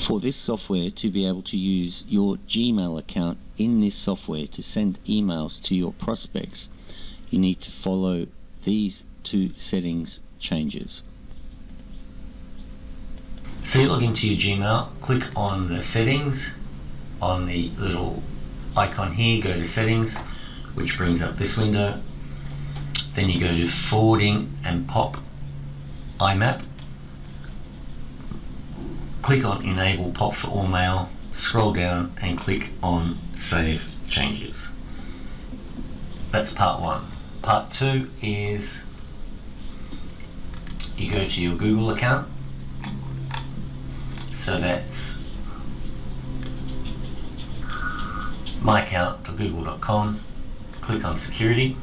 For this software to be able to use your Gmail account in this software to send emails to your prospects, you need to follow these two settings changes. So you log into your Gmail, click on the settings, on the little icon here, go to settings, which brings up this window. Then you go to forwarding and pop IMAP. Click on enable pop for all mail, scroll down and click on save changes. That's part one. Part two is you go to your Google account. So that's myaccount.google.com. Click on security.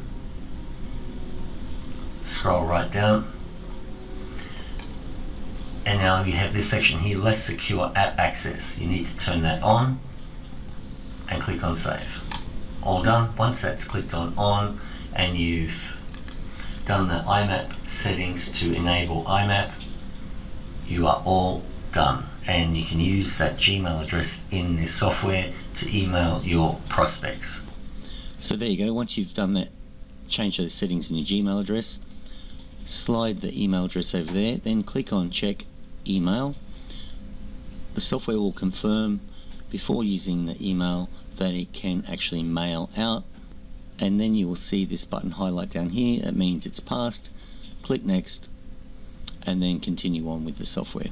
Scroll right down. And now you have this section here, less secure app access. You need to turn that on and click on save. All done. Once that's clicked on and you've done the IMAP settings to enable IMAP, you are all done. And you can use that Gmail address in this software to email your prospects. So there you go. Once you've done that, change those settings in your Gmail address, slide the email address over there, then click on check email. The software will confirm before using the email that it can actually mail out, and then you will see this button highlight down here. That means it's passed. Click next and then continue on with the software.